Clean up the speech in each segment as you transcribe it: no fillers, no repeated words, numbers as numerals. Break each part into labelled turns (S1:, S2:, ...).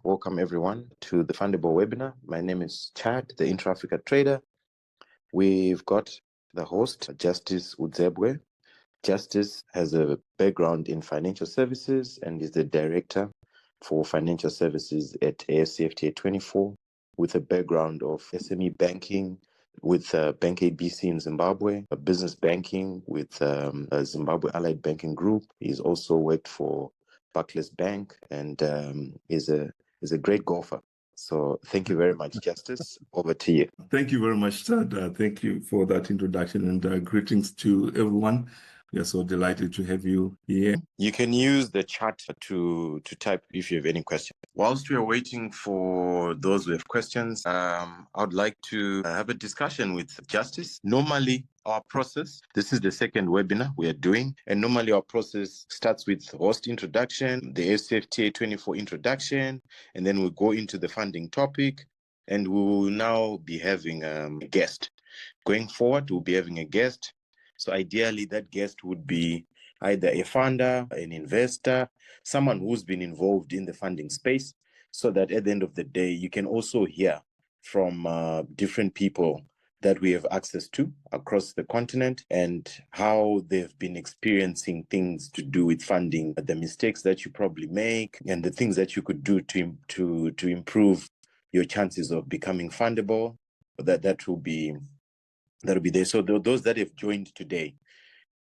S1: Welcome everyone to the Fundable Webinar. My name is Chad, the Intra-Africa Trader. We've got the host, Justice Udzembwe. Justice has a background in financial services and is the Director for Financial Services at AFCFTA24 with a background of SME banking with Bank ABC in Zimbabwe, business banking with Zimbabwe Allied Banking Group. He's also worked for Barclays Bank and is a great golfer. So thank you very much, Justice. Over to you.
S2: Thank you very much, Chad. Thank you for that introduction and greetings to everyone. We are so delighted to have you here.
S1: You can use the chat to type if you have any questions. Whilst we are waiting for those who have questions, I would like to have a discussion with Justice. Normally, our process, this is the second webinar we are doing, and normally our process starts with host introduction, the AFCFTA24 introduction, and then we go into the funding topic, and we will now be having a guest. Going forward, we'll be having a guest. So ideally, that guest would be either a funder, an investor, someone who's been involved in the funding space, so that at the end of the day, you can also hear from different people that we have access to across the continent and how they've been experiencing things to do with funding, the mistakes that you probably make, and the things that you could do to improve your chances of becoming fundable. That'll be there. So those that have joined today,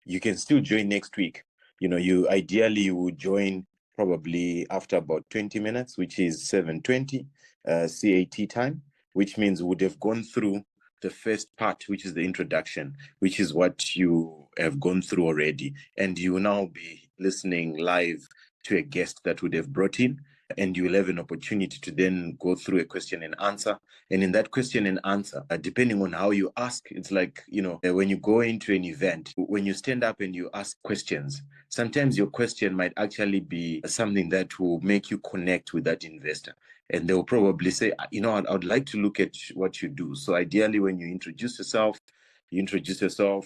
S1: you can still join next week. You ideally would join probably after about 20 minutes, which is 7:20 CAT time, which means we would have gone through the first part, which is the introduction, which is what you have gone through already. And you will now be listening live to a guest that would have brought in, and you will have an opportunity to then go through a question and answer. And in that question and answer, depending on how you ask, it's like, when you go into an event, when you stand up and you ask questions, sometimes your question might actually be something that will make you connect with that investor. And they'll probably say, I'd like to look at what you do. So ideally, when you introduce yourself,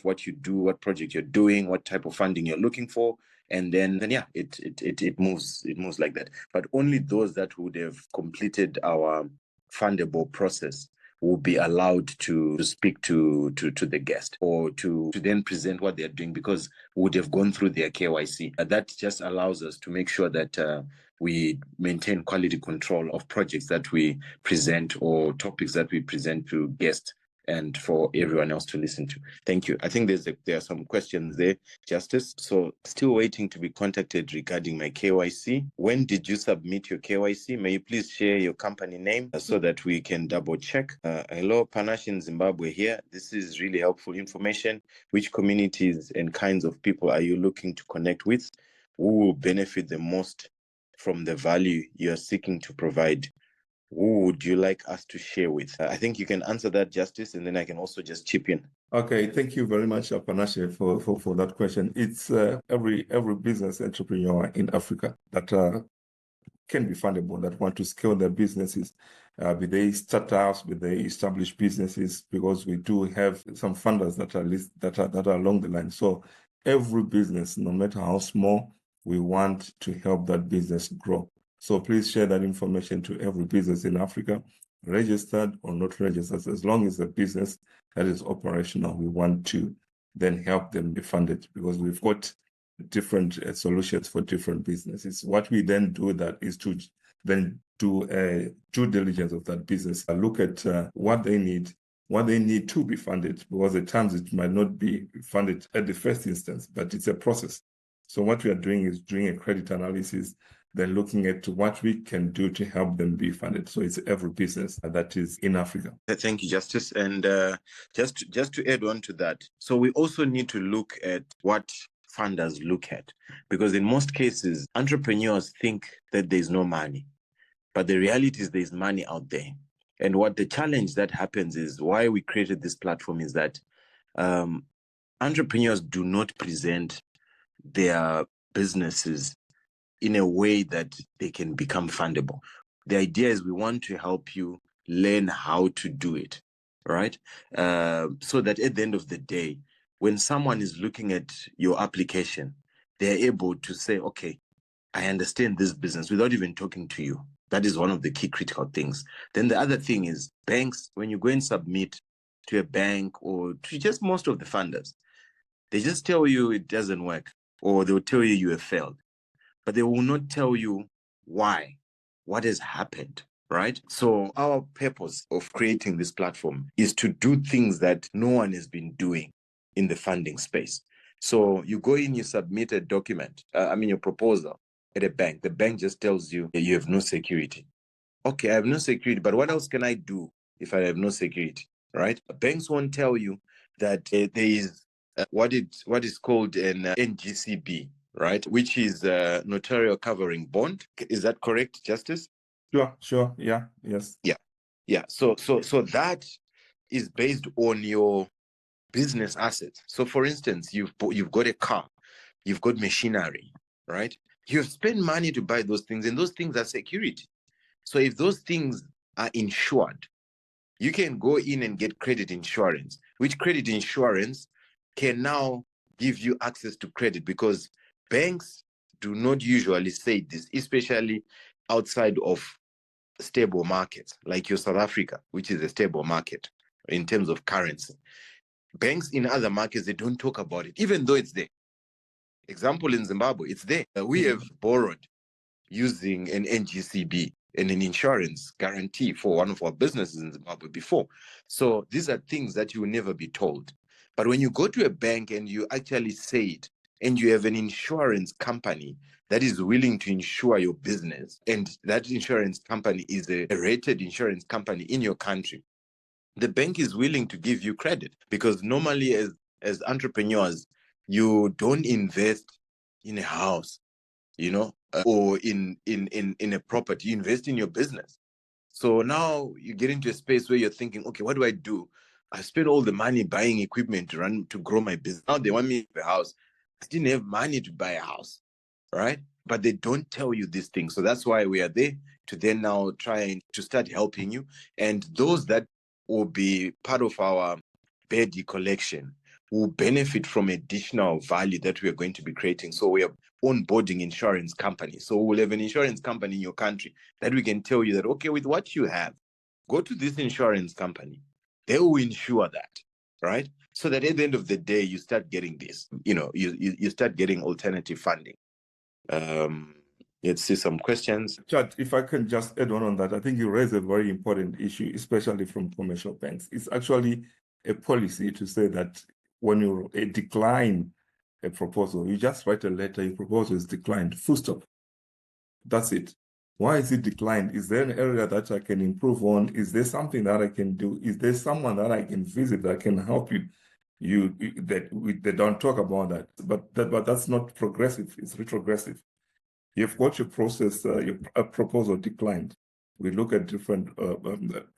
S1: what you do, what project you're doing, what type of funding you're looking for. And then it moves like that. But only those that would have completed our fundable process will be allowed to speak to the guest or to then present what they're doing, because we would have gone through their KYC. That just allows us to make sure that we maintain quality control of projects that we present or topics that we present to guests and for everyone else to listen to. Thank you. I think there are some questions there, Justice. So still waiting to be contacted regarding my KYC. When did you submit your KYC? May you please share your company name so that we can double check. Hello, Panache in Zimbabwe here. This is really helpful information. Which communities and kinds of people are you looking to connect with? Who will benefit the most from the value you're seeking to provide? Who would you like us to share with? I think you can answer that, Justice, and then I can also just chip in.
S2: Okay, thank you very much, Panache, for that question. It's every business entrepreneur in Africa that can be fundable, that want to scale their businesses, be they startups, be they established businesses, because we do have some funders that are along the line. So every business, no matter how small, we want to help that business grow. So please share that information to every business in Africa, registered or not registered. As long as the business that is operational, we want to then help them be funded, because we've got different solutions for different businesses. What we then do that is to then do a due diligence of that business, look at what they need to be funded, because at times it might not be funded at the first instance, but it's a process. So what we are doing is doing a credit analysis, then looking at what we can do to help them be funded. So it's every business that is in Africa.
S1: Thank you, Justice. And just to add on to that, so we also need to look at what funders look at, because in most cases, entrepreneurs think that there's no money, but the reality is there's money out there. And what the challenge that happens is, why we created this platform is that entrepreneurs do not present their businesses in a way that they can become fundable. The idea is we want to help you learn how to do it, right? So that at the end of the day, when someone is looking at your application, they're able to say, okay, I understand this business without even talking to you. That is one of the key critical things. Then the other thing is banks, when you go and submit to a bank or to just most of the funders, they just tell you it doesn't work, or they'll tell you you have failed, but they will not tell you why, what has happened, right? So our purpose of creating this platform is to do things that no one has been doing in the funding space. So you go in, you submit a document, your proposal at a bank. The bank just tells you you have no security. Okay, I have no security, but what else can I do if I have no security, right? Banks won't tell you that there is what is called an NGCB, right? Which is a notarial covering bond. Is that correct, Justice?
S2: Sure. Yeah. Yes.
S1: Yeah. So that is based on your business assets. So, for instance, you've got a car, you've got machinery, right? You've spent money to buy those things, and those things are security. So, if those things are insured, you can go in and get credit insurance, which credit insurance can now give you access to credit, because banks do not usually say this, especially outside of stable markets like your South Africa, which is a stable market in terms of currency. Banks in other markets, they don't talk about it, even though it's there. Example, in Zimbabwe, it's there. We have borrowed using an NGCB and an insurance guarantee for one of our businesses in Zimbabwe before. So these are things that you will never be told. But when you go to a bank and you actually say it, and you have an insurance company that is willing to insure your business, and that insurance company is a rated insurance company in your country, the bank is willing to give you credit, because normally as entrepreneurs, you don't invest in a house, or in a property. You invest in your business. So now you get into a space where you're thinking, okay, what do I do? I spent all the money buying equipment to grow my business. Now they want me to buy a house. I didn't have money to buy a house, right? But they don't tell you these things. So that's why we are there, to then now try to start helping you. And those that will be part of our Bedi collection will benefit from additional value that we are going to be creating. So we are onboarding insurance companies. So we'll have an insurance company in your country that we can tell you that, okay, with what you have, go to this insurance company. They will insure that, right? So that at the end of the day, you start getting this, you start getting alternative funding. Let's see some questions.
S2: Chad, if I can just add on that, I think you raise a very important issue, especially from commercial banks. It's actually a policy to say that when you decline a proposal, you just write a letter, your proposal is declined, full stop. That's it. Why is it declined? Is there an area that I can improve on? Is there something that I can do? Is there someone that I can visit that can help you? They don't talk about that, but that's not progressive. It's retrogressive. You've got your process, your proposal declined. We look at different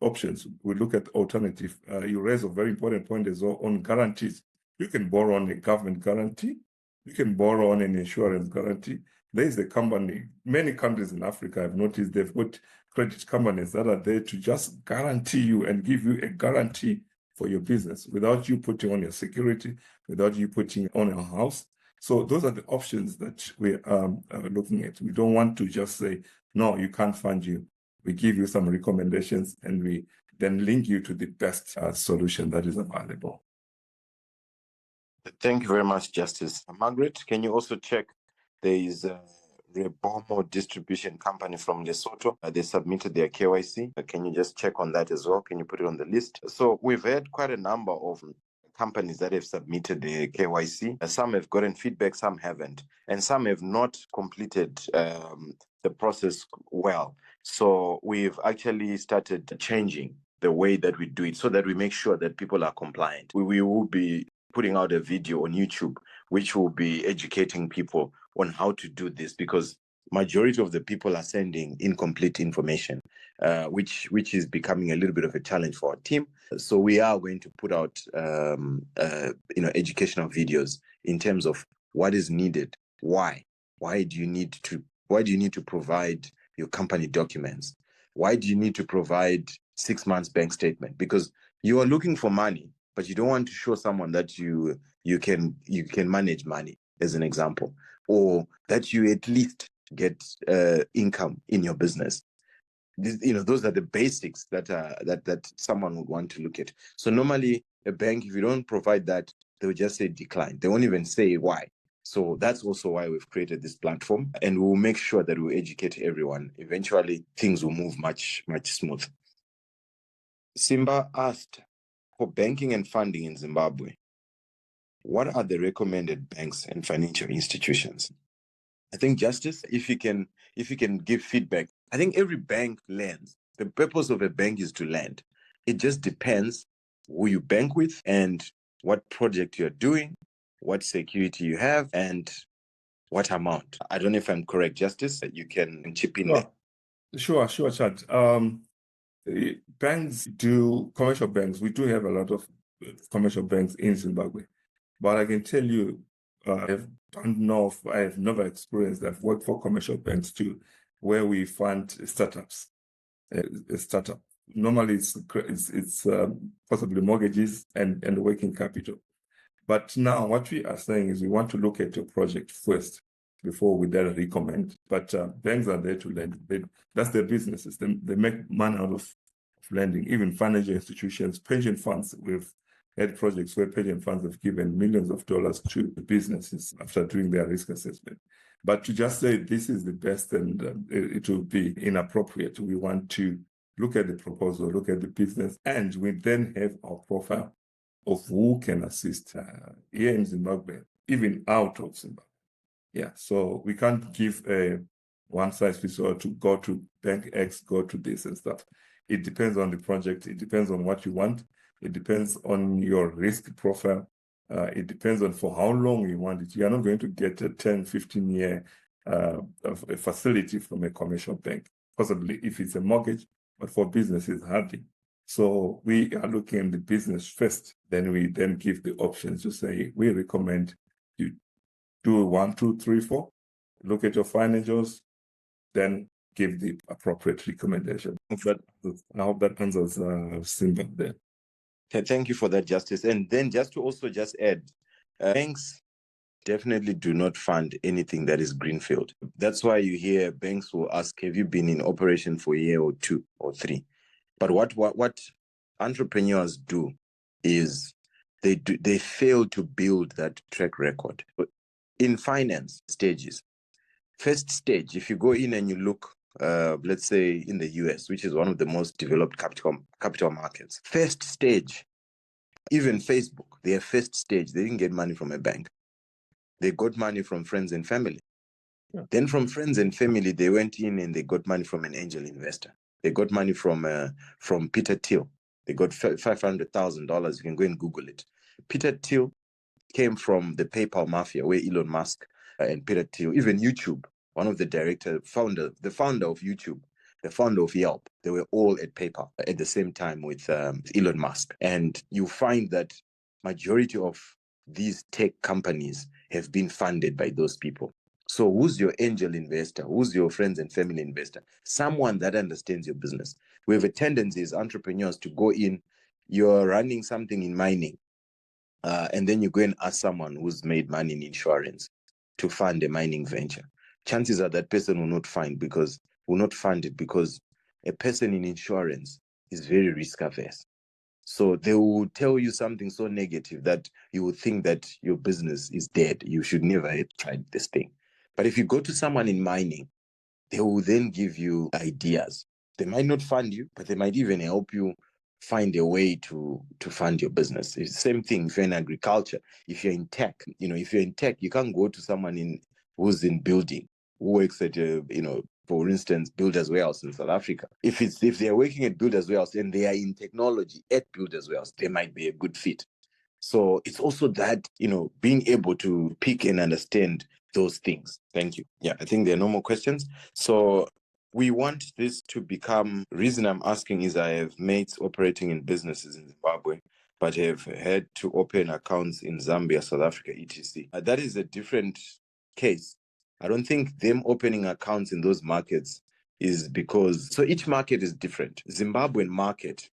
S2: options. We look at alternative. You raise a very important point as well on guarantees. You can borrow on a government guarantee. You can borrow on an insurance guarantee. There is a company, many countries in Africa, I've noticed they've got credit companies that are there to just guarantee you and give you a guarantee for your business without you putting on your security, without you putting on a house. So those are the options that we are looking at. We don't want to just say, no, you can't fund you. We give you some recommendations and we then link you to the best solution that is available.
S1: Thank you very much, Justice. Margaret, can you also check? There is a Rebomo distribution company from Lesotho. They submitted their KYC. Can you just check on that as well? Can you put it on the list? So we've had quite a number of companies that have submitted the KYC. Some have gotten feedback, some haven't, and some have not completed the process well. So we've actually started changing the way that we do it so that we make sure that people are compliant. We will be putting out a video on YouTube, which will be educating people on how to do this, because majority of the people are sending incomplete information, which is becoming a little bit of a challenge for our team. So we are going to put out educational videos in terms of what is needed, why do you need to provide your company documents, why do you need to provide 6 months bank statement, because you are looking for money, but you don't want to show someone that you can manage money, as an example, or that you at least get income in your business. those are the basics that someone would want to look at. So normally a bank, if you don't provide that, they'll just say decline. They won't even say why. So that's also why we've created this platform, and we'll make sure that we educate everyone. Eventually, things will move much, much smoother. Simba asked, for banking and funding in Zimbabwe, what are the recommended banks and financial institutions? I think, Justice, if you can give feedback, I think every bank lends. The purpose of a bank is to lend. It just depends who you bank with and what project you're doing, what security you have, and what amount. I don't know if I'm correct, Justice. You can chip in there.
S2: Sure, Chad. Banks commercial banks, we do have a lot of commercial banks in Zimbabwe. But I can tell you, I have never experienced, I've worked for commercial banks too, where we fund startups. A startup. Normally it's possibly mortgages and working capital. But now what we are saying is we want to look at your project first before we then recommend. But banks are there to lend. That's their businesses. They make money out of lending. Even financial institutions, pension funds. We've had projects where pension funds have given millions of dollars to the businesses after doing their risk assessment. But to just say this is the best and it will be inappropriate. We want to look at the proposal, look at the business, and we then have our profile of who can assist here in Zimbabwe, even out of Zimbabwe. Yeah, so we can't give a one-size-fits-all to go to bank X, go to this and stuff. It depends on the project. It depends on what you want. It depends on your risk profile. It depends on for how long you want it. You are not going to get a 10, 15-year facility from a commercial bank, possibly if it's a mortgage, but for businesses, hardly. So we are looking at the business first, then we then give the options to say, we recommend you do 1, 2, 3, 4, look at your financials, then give the appropriate recommendation. But I hope that answers Simba there.
S1: Thank you for that, Justice. And then just to also just add, banks definitely do not fund anything that is greenfield. That's why you hear banks will ask, have you been in operation for a year or 2 or 3? But what entrepreneurs do is they fail to build that track record. In finance stages, first stage, if you go in and you look, let's say in the US, which is one of the most developed capital markets, first stage, even Facebook, their first stage, they didn't get money from a bank. They got money from friends and family. Yeah. Then from friends and family, they went in and they got money from an angel investor. They got money from Peter Thiel. They got $500,000. You can go and Google it. Peter Thiel came from the PayPal mafia, where Elon Musk and Peter Thiel, even YouTube, one of the the founder of YouTube, the founder of Yelp, they were all at PayPal at the same time with Elon Musk. And you find that majority of these tech companies have been funded by those people. So who's your angel investor? Who's your friends and family investor? Someone that understands your business. We have a tendency as entrepreneurs to go in, you're running something in mining, and then you go and ask someone who's made money in insurance to fund a mining venture. Chances are that person will not fund it because a person in insurance is very risk averse. So they will tell you something so negative that you would think that your business is dead. You should never have tried this thing. But if you go to someone in mining, they will then give you ideas. They might not fund you, but they might even help you find a way to fund your business. It's the same thing if you're in agriculture. If you're in tech, you can't go to someone who's in building, who works at for instance, Builders Warehouse in South Africa. If they're working at Builders Warehouse and they are in technology at Builders Warehouse, they might be a good fit. So it's also that, being able to pick and understand those things. Thank you. Yeah, I think there are no more questions. So we want this to become, reason I'm asking is I have mates operating in businesses in Zimbabwe, but have had to open accounts in Zambia, South Africa, etc. That is a different case. I don't think them opening accounts in those markets is because, so each market is different. Zimbabwean market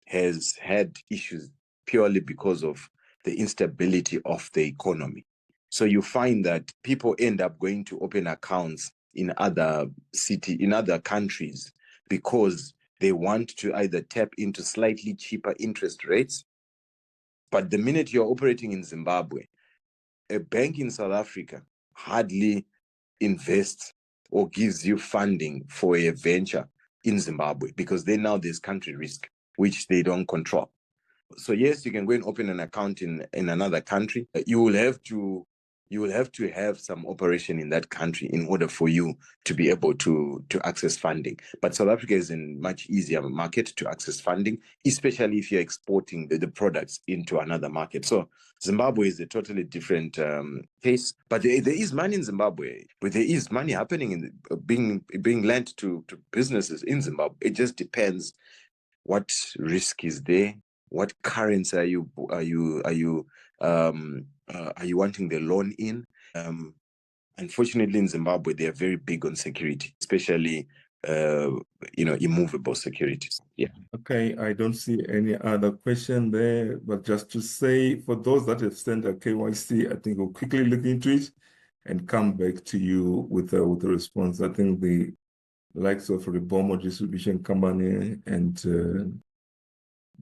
S1: has had issues purely because of the instability of the economy. So you find that people end up going to open accounts in other countries because they want to either tap into slightly cheaper interest rates. But the minute you're operating in Zimbabwe, a bank in South Africa hardly invests or gives you funding for a venture in Zimbabwe, because there's country risk, which they don't control. So yes, you can go and open an account in another country. You will have to have some operation in that country in order for you to be able to access funding. But South Africa is a much easier market to access funding, especially if you're exporting the products into another market. So Zimbabwe is a totally different case. But there is money in Zimbabwe, but there is money happening in being lent to businesses in Zimbabwe. It just depends what risk is there. What currency are you wanting the loan in? Unfortunately, in Zimbabwe, they are very big on security, especially immovable securities. Yeah.
S2: Okay, I don't see any other question there, but just to say, for those that have sent a KYC, I think we'll quickly look into it and come back to you with a response. I think the likes of Ribomo Distribution Company and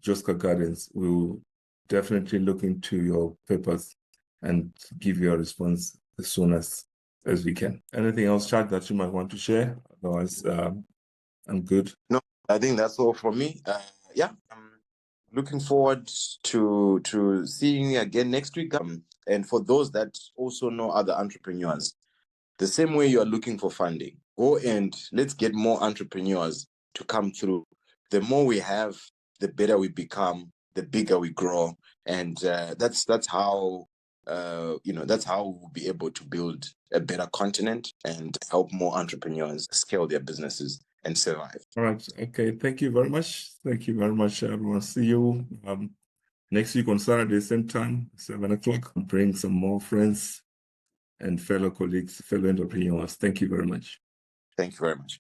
S2: Joska Gardens will definitely look into your papers and give you a response as soon as we can. Anything else, Chad, that you might want to share? Otherwise, I'm good.
S1: No, I think that's all from me. Yeah, I'm looking forward to seeing you again next week. And for those that also know other entrepreneurs, the same way you are looking for funding, go and let's get more entrepreneurs to come through. The more we have, the better we become, the bigger we grow, and that's how that's how we'll be able to build a better continent and help more entrepreneurs scale their businesses and survive.
S2: All right. Okay. Thank you very much. Thank you very much, everyone. See you next week on Saturday, same time, 7 o'clock. Bring some more friends and fellow colleagues, fellow entrepreneurs. Thank you very much.
S1: Thank you very much.